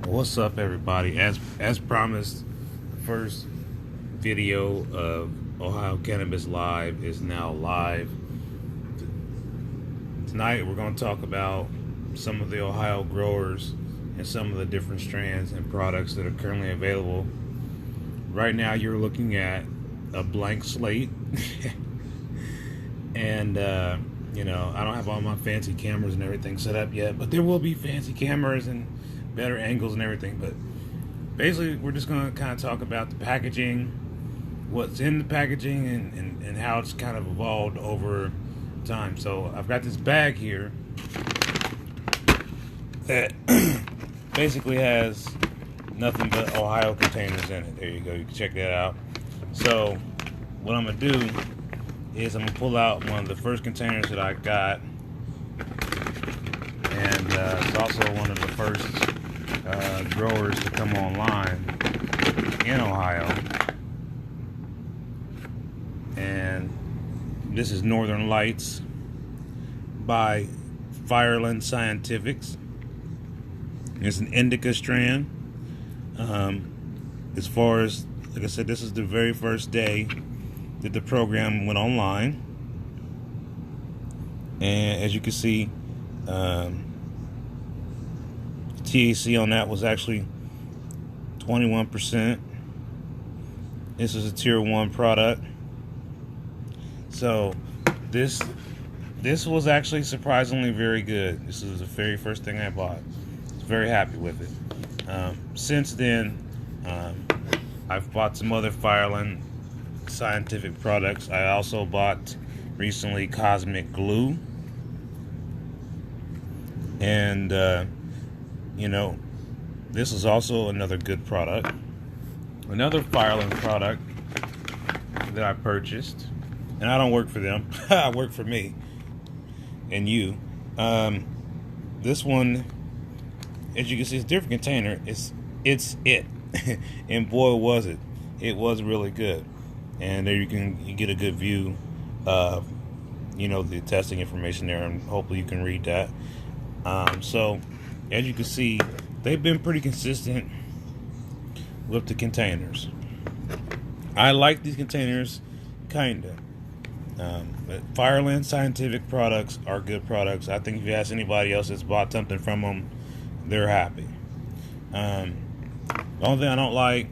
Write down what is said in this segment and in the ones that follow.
What's up, everybody? As promised, the first video of Ohio Cannabis Live is now live. Tonight we're going to talk about some of the Ohio growers and some of the different strands and products that are currently available. Right now you're looking at a blank slate. And I don't have all my fancy cameras and everything set up yet, but there will be fancy cameras and better angles and everything. But basically we're just going to kind of talk about the packaging, what's in the packaging, and how it's kind of evolved over time. So I've got this bag here that basically has nothing but Ohio containers in it. There you go, you can check that out. So what I'm going to do is I'm going to pull out one of the first containers that I got, and it's also one of the first growers to come online in Ohio. And this is Northern Lights by Fireland Scientifics. It's an indica strand. As far as, like I said, this is the very first day that the program went online, and as you can see, THC on that was actually 21%. This is a tier 1 product, so this was actually surprisingly very good. This is the very first thing I bought. I was very happy with it. Since then, I've bought some other Fireland Scientific products. I also bought recently Cosmic Glue, and this is also another good product. Another Fireland product that I purchased, and I don't work for them. I work for me and you. This one, as you can see, it's a different container. It's it, and boy was it! It was really good. And there you get a good view of the testing information there, and hopefully you can read that. So as you can see, they've been pretty consistent with the containers. I like these containers, kinda. But Fireland Scientific products are good products. I think if you ask anybody else that's bought something from them, they're happy. The only thing I don't like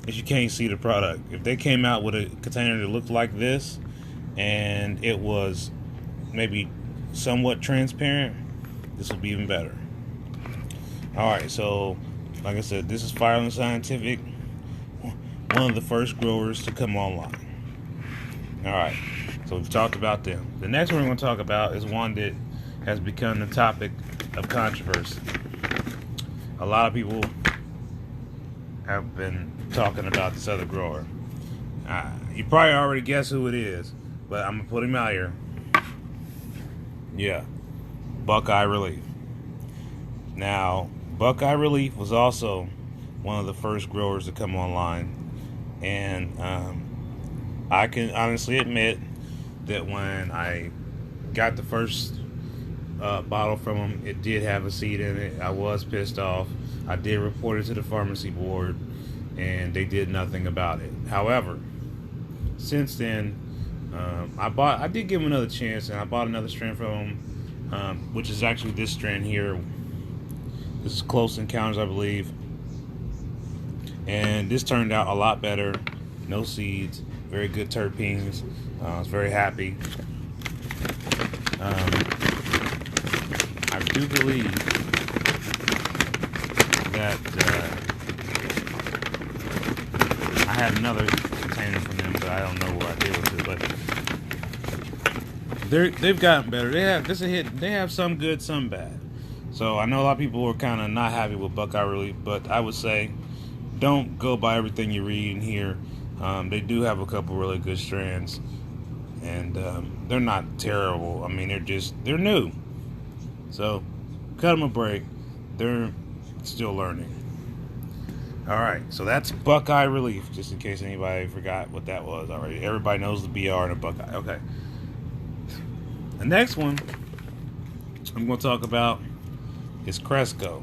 is you can't see the product. If they came out with a container that looked like this and it was maybe somewhat transparent, this will be even better. Alright, so like I said, this is Fireland Scientific, one of the first growers to come online. Alright, so we've talked about them. The next one we're going to talk about is one that has become the topic of controversy. A lot of people have been talking about this other grower. You probably already guess who it is, but I'm gonna put him out here. Yeah, Buckeye Relief. Now, Buckeye Relief was also one of the first growers to come online, and I can honestly admit that when I got the first bottle from them, it did have a seed in it. I was pissed off. I did report it to the pharmacy board, and they did nothing about it. However, since then, I did give them another chance, and I bought another strand from them, which is actually this strand here. This is Close Encounters, I believe, and this turned out a lot better. No seeds, very good terpenes. I was very happy. I do believe that I had another container from them, but I don't know where I did with it. But they've gotten better. They have some good, some bad. So I know a lot of people were kind of not happy with Buckeye Relief, but I would say don't go by everything you read and hear. They do have a couple really good strands, and they're not terrible. I mean, they're new. So cut them a break. They're still learning. Alright, so that's Buckeye Relief, just in case anybody forgot what that was already. Everybody knows the BR and a Buckeye. Okay. The next one I'm going to talk about is Cresco.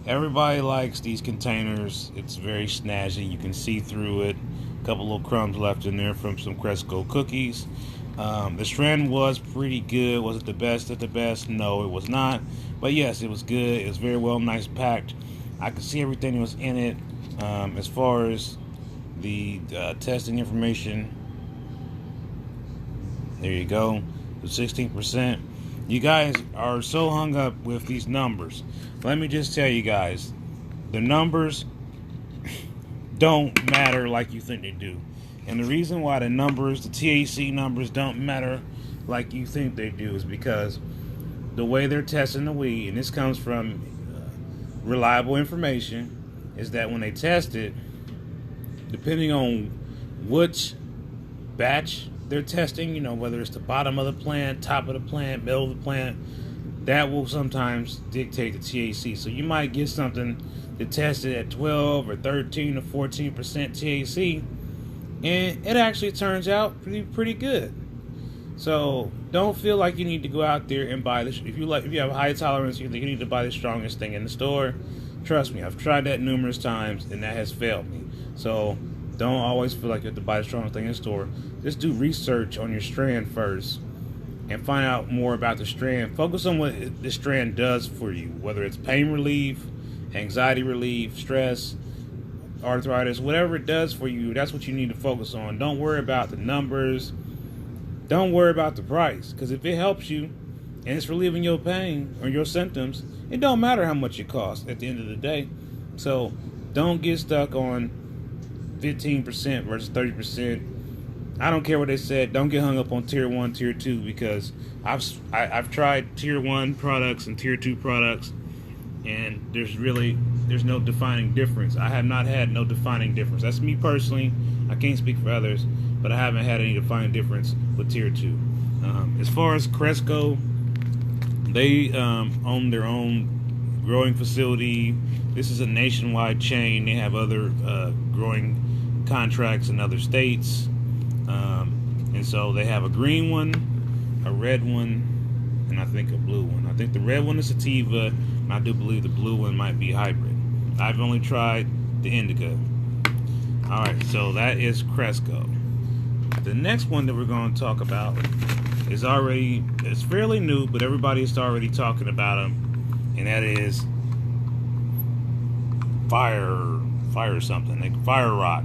Everybody likes these containers. It's very snazzy. You can see through it. A couple little crumbs left in there from some Cresco cookies. The strand was pretty good. Was it the best of the best? No, it was not. But yes, it was good. It was very well, nice packed. I could see everything that was in it. As far as the testing information, there you go. 16%. You guys are so hung up with these numbers. Let me just tell you guys, the numbers don't matter like you think they do. And the reason why the numbers, the THC numbers, don't matter like you think they do is because the way they're testing the weed, and this comes from reliable information, is that when they test it, depending on which batch they're testing, whether it's the bottom of the plant, top of the plant, middle of the plant, that will sometimes dictate the THC. So you might get something that tested at 12 or 13 or 14% THC, and it actually turns out pretty good. So don't feel like you need to go out there and buy this. If you have a high tolerance, you think you need to buy the strongest thing in the store. Trust me, I've tried that numerous times, and that has failed me. So don't always feel like you have to buy the strongest thing in the store. Just do research on your strand first and find out more about the strand. Focus on what the strand does for you, whether it's pain relief, anxiety relief, stress, arthritis, whatever it does for you, that's what you need to focus on. Don't worry about the numbers. Don't worry about the price, because if it helps you and it's relieving your pain or your symptoms, it don't matter how much it costs at the end of the day. So don't get stuck on 15% versus 30%. I don't care what they said. Don't get hung up on tier 1, tier 2, because I've tried tier 1 products and tier 2 products, and there's no defining difference. I have not had no defining difference. That's me personally. I can't speak for others, but I haven't had any defining difference with tier 2. As far as Cresco, they own their own growing facility. This is a nationwide chain. They have other growing contracts in other states. And so they have a green one, a red one, and I think a blue one. I think the red one is sativa, and I do believe the blue one might be hybrid. I've only tried the indica. Alright, so that is Cresco. The next one that we're going to talk about it's fairly new, but everybody is already talking about them, and that is Fire something, like Fire Rock.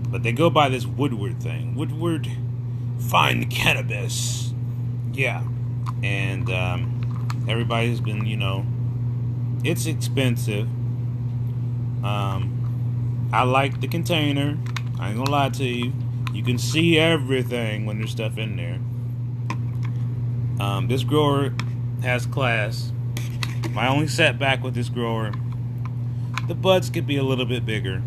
But they go by this Woodward thing. Woodward Fine Cannabis. Yeah. And everybody's been, it's expensive. I like the container. I ain't gonna lie to you. You can see everything when there's stuff in there. This grower has class. My only setback with this grower, the buds could be a little bit bigger.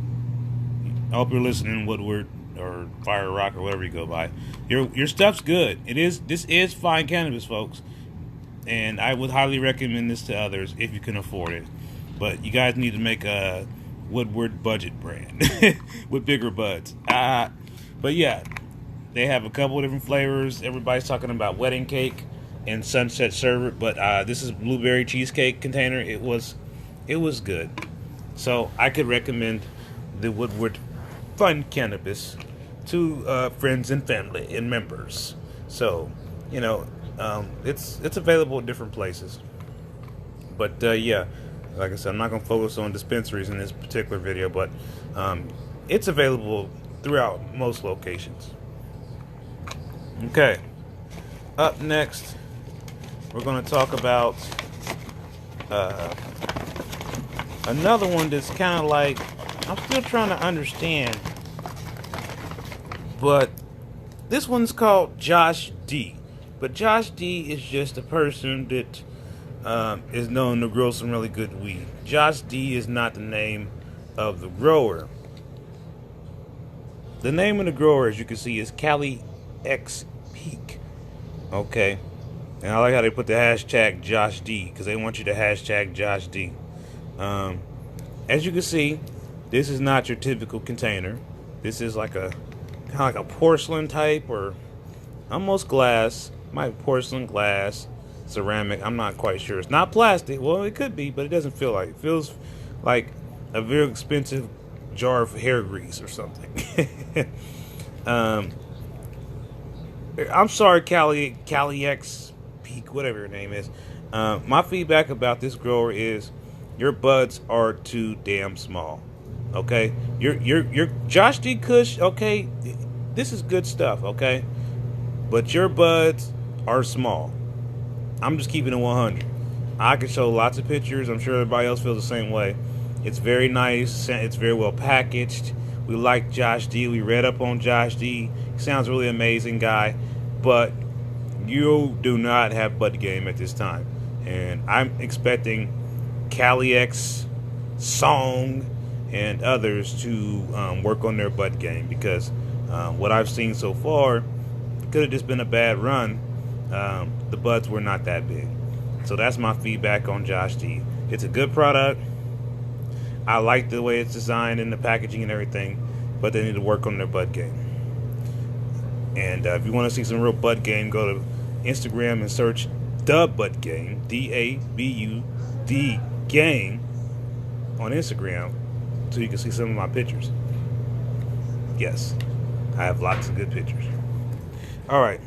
I hope you're listening, Woodward or Fire Rock or whatever you go by. Your stuff's good. This is fine cannabis, folks, and I would highly recommend this to others if you can afford it. But you guys need to make a Woodward budget brand with bigger buds. But yeah, they have a couple of different flavors. Everybody's talking about wedding cake and sunset sherbet, but this is blueberry cheesecake container. It was good. So I could recommend the Woodward Fun Cannabis to friends and family and members. So, it's available at different places. But yeah, like I said, I'm not going to focus on dispensaries in this particular video, but it's available throughout most locations. Okay, up next, we're going to talk about another one that's kind of like, I'm still trying to understand, but this one's called Josh D. But Josh D is just a person that is known to grow some really good weed. Josh D is not the name of the grower. The name of the grower, as you can see, is Cali X Peak. Okay. And I like how they put the hashtag Josh D, because they want you to hashtag Josh D. As you can see, this is not your typical container. This is like kind of like a porcelain type, or almost glass. Might be porcelain glass, ceramic. I'm not quite sure. It's not plastic. Well, it could be, but it doesn't feel like it. Feels like a very expensive jar of hair grease or something. I'm sorry, Cali X Peak, whatever your name is. My feedback about this grower is your buds are too damn small. Okay, your Josh D Kush. Okay, this is good stuff. Okay, but your buds are small. I'm just keeping it 100. I can show lots of pictures. I'm sure everybody else feels the same way. It's very nice. It's very well packaged. We like Josh D. We read up on Josh D. He sounds really amazing guy. But you do not have bud game at this time. And I'm expecting Cali X, Song, and others to work on their bud game. Because what I've seen so far, it could have just been a bad run. The buds were not that big. So that's my feedback on Josh D. It's a good product. I like the way it's designed and the packaging and everything, but they need to work on their bud game. And if you want to see some real bud game, go to Instagram and search The Bud Game, DABUD Game, on Instagram, so you can see some of my pictures. Yes, I have lots of good pictures. All right,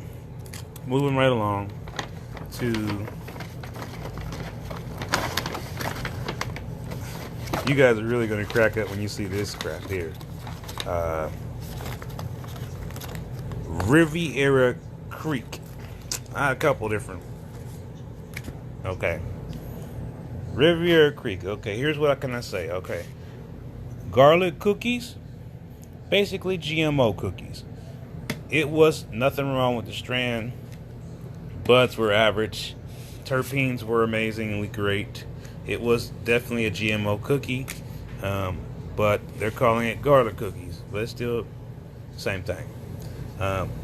moving right along to... You guys are really going to crack up when you see this crap here. Riviera Creek. I had a couple different. Okay. Riviera Creek. Okay, here's what can I say. Okay. Garlic cookies. Basically GMO cookies. It was nothing wrong with the strand. Buds were average. Terpenes were amazingly great. It was definitely a GMO cookie, but they're calling it garlic cookies, but it's still the same thing.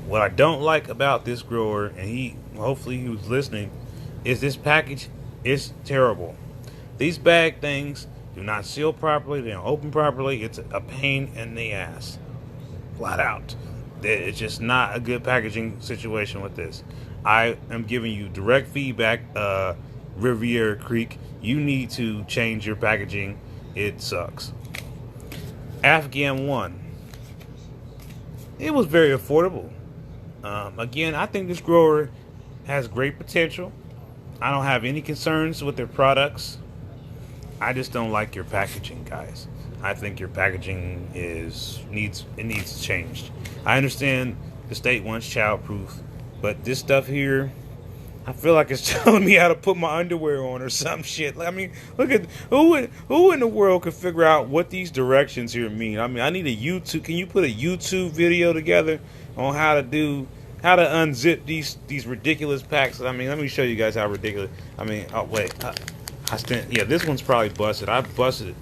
What I don't like about this grower, and hopefully he was listening, is this package is terrible. These bag things do not seal properly, they don't open properly. It's a pain in the ass, flat out. It's just not a good packaging situation with this. I am giving you direct feedback, Riviera Creek. You need to change your packaging. It sucks. Afghan 1. It was very affordable. Again, I think this grower has great potential. I don't have any concerns with their products. I just don't like your packaging, guys. I think your packaging needs changed. I understand the state wants childproof, but this stuff here, I feel like it's telling me how to put my underwear on or some shit. I mean, look at who in the world could figure out what these directions here mean. I mean, I need a YouTube. Can you put a YouTube video together on how to unzip these ridiculous packs? I mean, let me show you guys how ridiculous. I mean, oh wait, this one's probably busted. I busted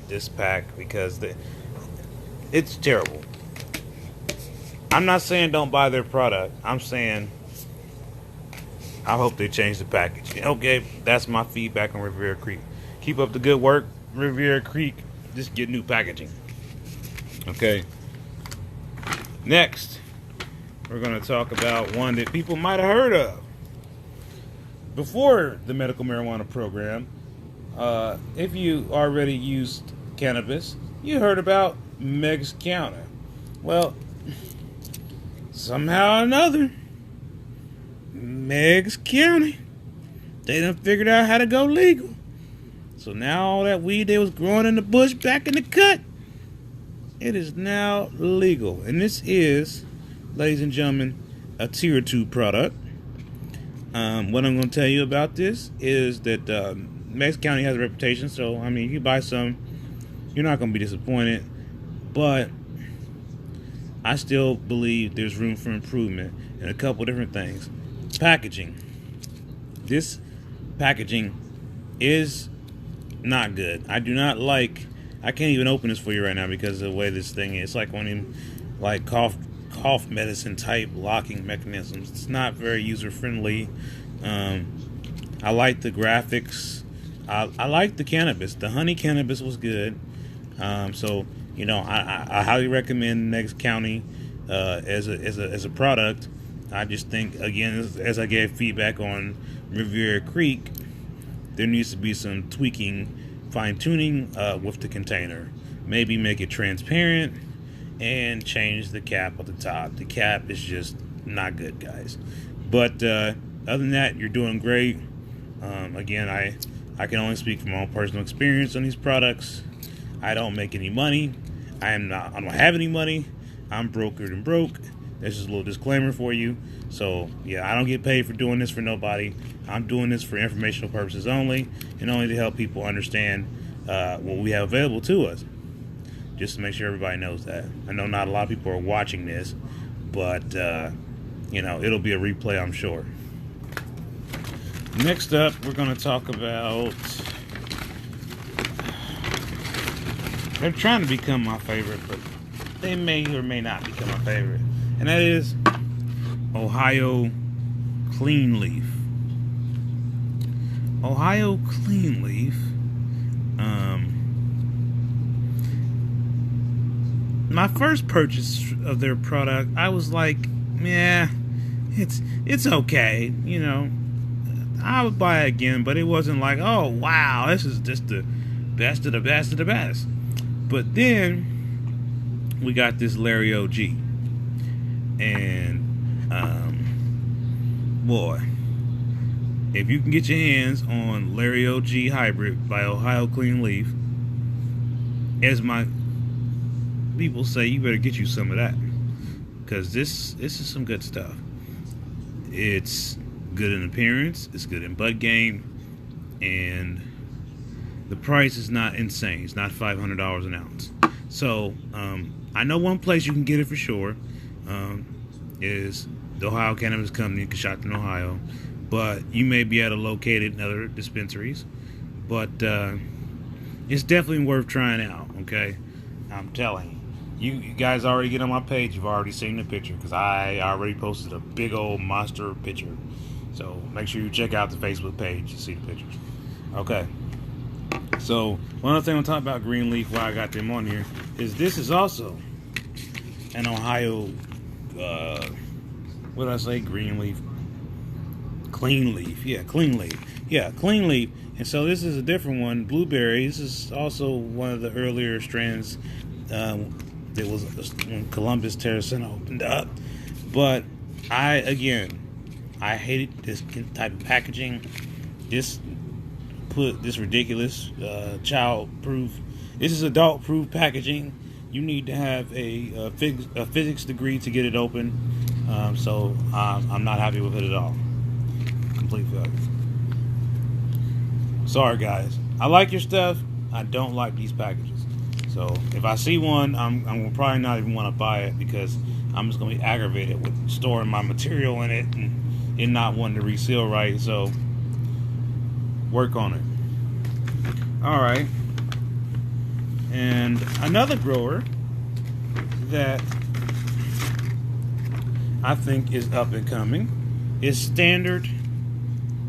this pack because it's terrible. I'm not saying don't buy their product. I'm saying I hope they change the package. Okay, that's my feedback on Riviera Creek. Keep up the good work, Riviera Creek. Just get new packaging. Okay. Next, we're going to talk about one that people might have heard of before the medical marijuana program. If you already used cannabis, you heard about Meigs County. Well, somehow or another, Meigs County, they done figured out how to go legal. So now all that weed that was growing in the bush back in the cut, it is now legal. And this is, ladies and gentlemen, a tier 2 product. What I'm going to tell you about this is that Meigs County has a reputation. So, I mean, if you buy some, you're not going to be disappointed. But I still believe there's room for improvement in a couple different things. Packaging. This packaging is not good. I do not like. I can't even open this for you right now because of the way this thing is. It's like one of them, like cough medicine type locking mechanisms. It's not very user friendly. I like the graphics. I like the cannabis. The honey cannabis was good. So you know, I highly recommend Meigs County as a product. I just think, again, as I gave feedback on Riviera Creek, there needs to be some tweaking, fine-tuning with the container. Maybe make it transparent and change the cap at the top. The cap is just not good, guys. But other than that, you're doing great. Again, I can only speak from my own personal experience on these products. I don't make any money. I don't have any money. I'm brokered and broke. That's just a little disclaimer for you. So yeah, I don't get paid for doing this for nobody. I'm doing this for informational purposes only, and only to help people understand what we have available to us. Just to make sure everybody knows that. I know not a lot of people are watching this, but it'll be a replay, I'm sure. Next up, we're going to talk about. They're trying to become my favorite, but they may or may not become my favorite. And that is Ohio Clean Leaf. Ohio Clean Leaf. My first purchase of their product, I was like, yeah, it's okay. I would buy it again, but it wasn't like, oh wow, this is just the best of the best of the best. But then we got this Larry OG, and boy, if you can get your hands on Larry OG Hybrid by Ohio Clean Leaf, as my people say, you better get you some of that, because this is some good stuff. It's good in appearance, it's good in bud game, and the price is not insane. It's not $500 an ounce. So I know one place you can get it for sure is the Ohio Cannabis Company in Coshocton, Ohio, but you may be able to locate it in other dispensaries. But it's definitely worth trying out. Okay, I'm telling you. You guys already get on my page. You've already seen the picture, because I already posted a big old monster picture. So make sure you check out the Facebook page to see the pictures. Okay. So one other thing I'm talking about Green Leaf, why I got them on here, is this is also an Ohio, what did I say? Green Leaf, Clean Leaf. Yeah, Clean Leaf. Yeah, Clean Leaf. And so this is a different one, blueberry. This is also one of the earlier strands that was when Columbus Terracina opened up. But I hated this type of packaging. This ridiculous child-proof. This is adult-proof packaging. You need to have a physics degree to get it open. So I'm not happy with it at all. Complete failure. Sorry, guys. I like your stuff. I don't like these packages. So if I see one, I'm gonna probably not even want to buy it, because I'm just gonna be aggravated with storing my material in it and it not wanting to reseal right. So work on it. All right. And another grower that I think is up and coming is Standard.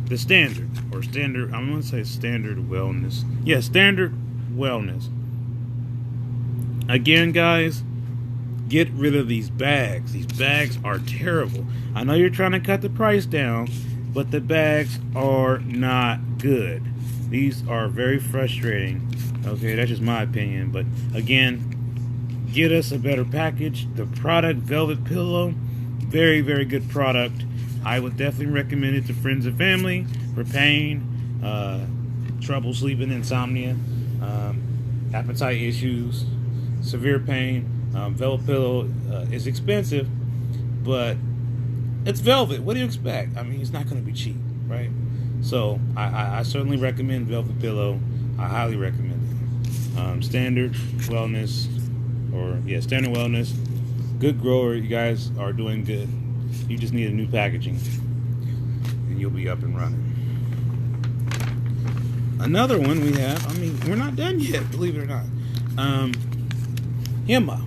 The Standard, or Standard, I'm going to say Standard Wellness. Yeah, Standard Wellness. Again, guys, get rid of these bags. These bags are terrible. I know you're trying to cut the price down, but the bags are not good. These are very frustrating. Okay, that's just my opinion. But again, get us a better package. The product, Velvet Pillow, very, very good product. I would definitely recommend it to friends and family for pain, trouble sleeping, insomnia, appetite issues, severe pain. Velvet Pillow is expensive, but it's velvet. What do you expect? I mean, it's not going to be cheap, right? So I certainly recommend Velvet Pillow. I highly recommend it. Standard Wellness, Standard Wellness. Good grower. You guys are doing good. You just need a new packaging, and you'll be up and running. Another one we have, we're not done yet, believe it or not. Hema.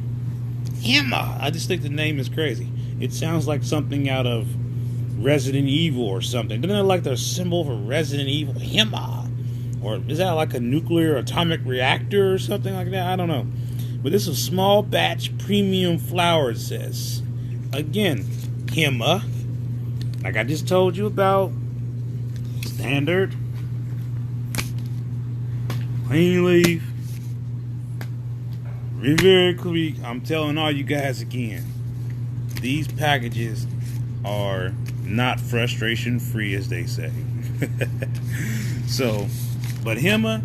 I just think the name is crazy. It sounds like something out of Resident Evil or something. Doesn't it like the symbol for Resident Evil? Hema. Or is that like a nuclear atomic reactor or something like that? I don't know. But this is small batch premium flower, it says. Again, Hema. Like I just told you about Standard, Clean Leaf, Riviera Creek. I'm telling all you guys again, these packages are not frustration free, as they say. So, but Hema,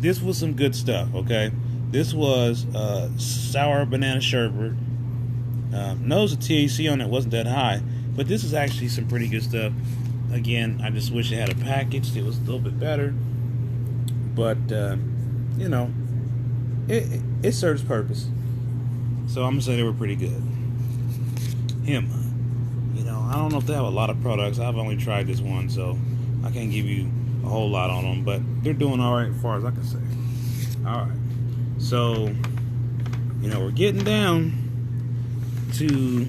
this was some good stuff, okay? This was sour banana sherbet. Knows the THC on it wasn't that high, but this is actually some pretty good stuff. Again, I just wish it had a package that was a little bit better. But, you know, it serves purpose. So I'm going to say they were pretty good. Hema. You know, I don't know if they have a lot of products. I've only tried this one, so I can't give you a whole lot on them. But they're doing all right as far as I can say. All right. So, you know, we're getting down to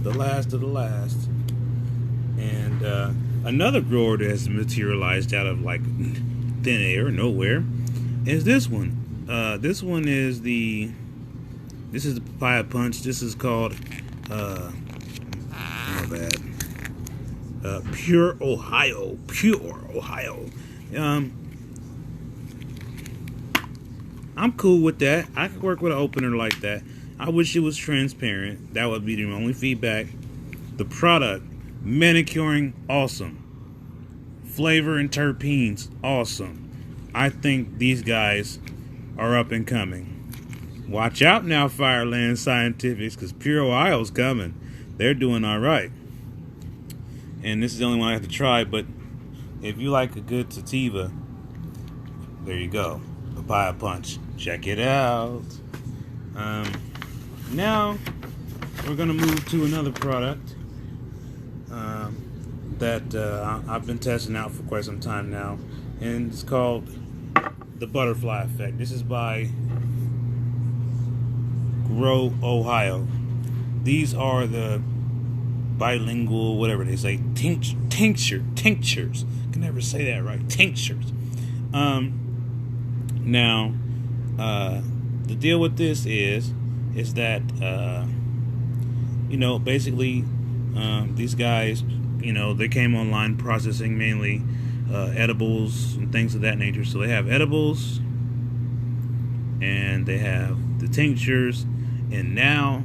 the last of the last. And another grower that has materialized out of like thin air, nowhere, is this one. This one is the papaya punch. This is called Pure Ohio. I'm cool with that. I could work with an opener like that. I wish it was transparent. That would be the only feedback. The product, manicuring, awesome. Flavor and terpenes, awesome. I think these guys are up and coming. Watch out now, Fireland Scientifics, because Pure Ohio's coming. They're doing all right. And this is the only one I have to try, but if you like a good sativa, there you go. Papaya Punch. Check it out. Now, we're going to move to another product that I've been testing out for quite some time now. And it's called the Butterfly Effect. This is by Roah Ohio. These are the bilingual, whatever they say, tinctures. I can never say that right. Tinctures. Now, the deal with this is that you know, basically these guys, you know, they came online processing mainly edibles and things of that nature. So they have edibles and they have the tinctures, and now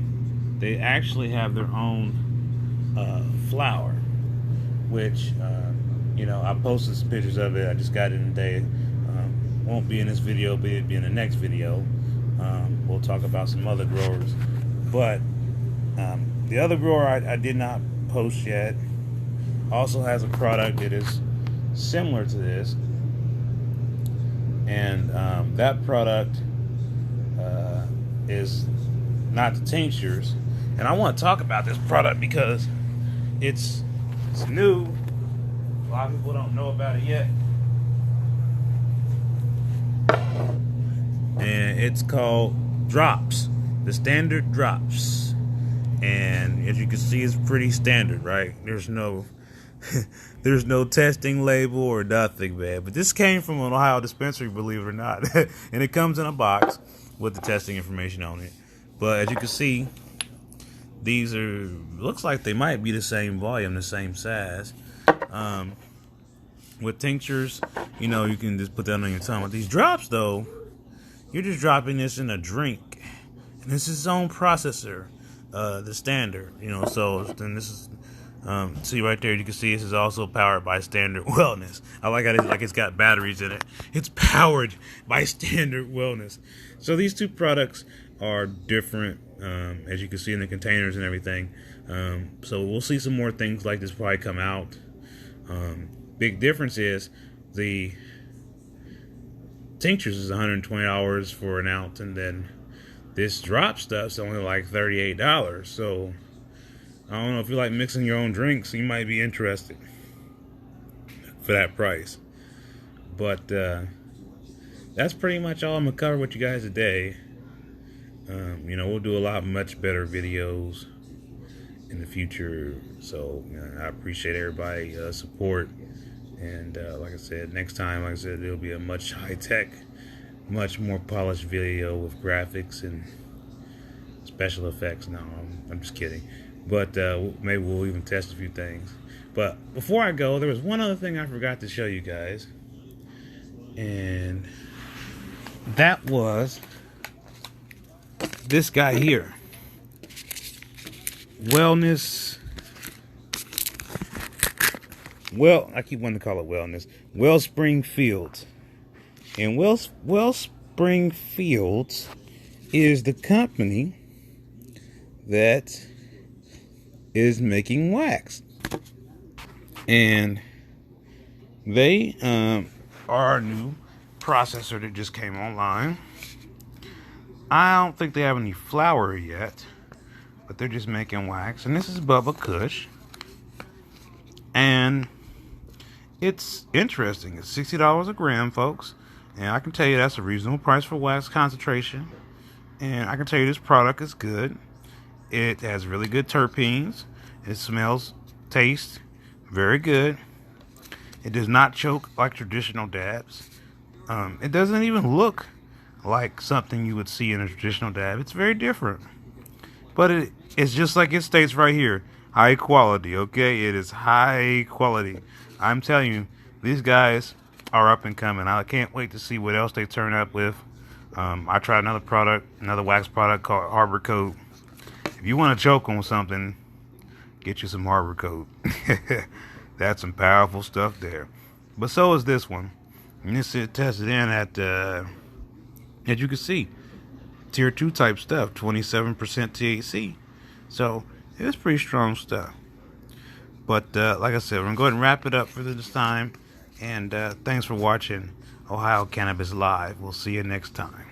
they actually have their own flower, which you know, I posted some pictures of it. I just got it today. Won't be in this video, but it'll be in the next video. We'll talk about some other growers, but the other grower I did not post yet also has a product that is similar to this, and that product is not the tinctures. And I want to talk about this product because it's new. A lot of people don't know about it yet. And it's called Drops, the standard Drops. And as you can see, it's pretty standard, right? There's no testing label or nothing, man. But this came from an Ohio dispensary, believe it or not. And it comes in a box with the testing information on it. But as you can see, these are, looks like they might be the same volume, the same size. With tinctures, you know, you can just put that on your tongue. With these drops, though, you're just dropping this in a drink. And this is its own processor, the standard, you know. So then this is, see right there, you can see this is also powered by Standard Wellness. I like how it's got batteries in it. It's powered by Standard Wellness. So these two products are different, as you can see in the containers and everything. So we'll see some more things like this probably come out. Big difference is the tinctures is $120 for an ounce, and then this drop stuff's only like $38. So I don't know, if you like mixing your own drinks, you might be interested for that price. But that's pretty much all I'm gonna cover with you guys today. You know, we'll do a lot much better videos in the future. So I appreciate everybody's support. And like I said, next time, like I said, it'll be a much high-tech, much more polished video with graphics and special effects. No, I'm just kidding. But maybe we'll even test a few things. But before I go, there was one other thing I forgot to show you guys. And that was this guy here. Wellness. Well, I keep wanting to call it wellness. Wellspring Fields. And Wellspring Fields is the company that is making wax. And they are a new processor that just came online. I don't think they have any flour yet, but they're just making wax. And this is Bubba Kush. And it's interesting. It's $60 a gram, folks. And I can tell you that's a reasonable price for wax concentration. And I can tell you this product is good. It has really good terpenes. It smells, tastes very good. It does not choke like traditional dabs. It doesn't even look like something you would see in a traditional dab. It's very different. But it's just like it states right here. High quality, okay? It is high quality. I'm telling you, these guys are up and coming. I can't wait to see what else they turn up with. I tried another wax product called Harbor Coat. If you want to choke on something, get you some Harbor Coat. That's some powerful stuff there. But so is this one. And this is tested in at, as you can see, tier 2 type stuff, 27% THC. So it's pretty strong stuff. But like I said, we're going to go ahead and wrap it up for this time. And thanks for watching Ohio Cannabis Live. We'll see you next time.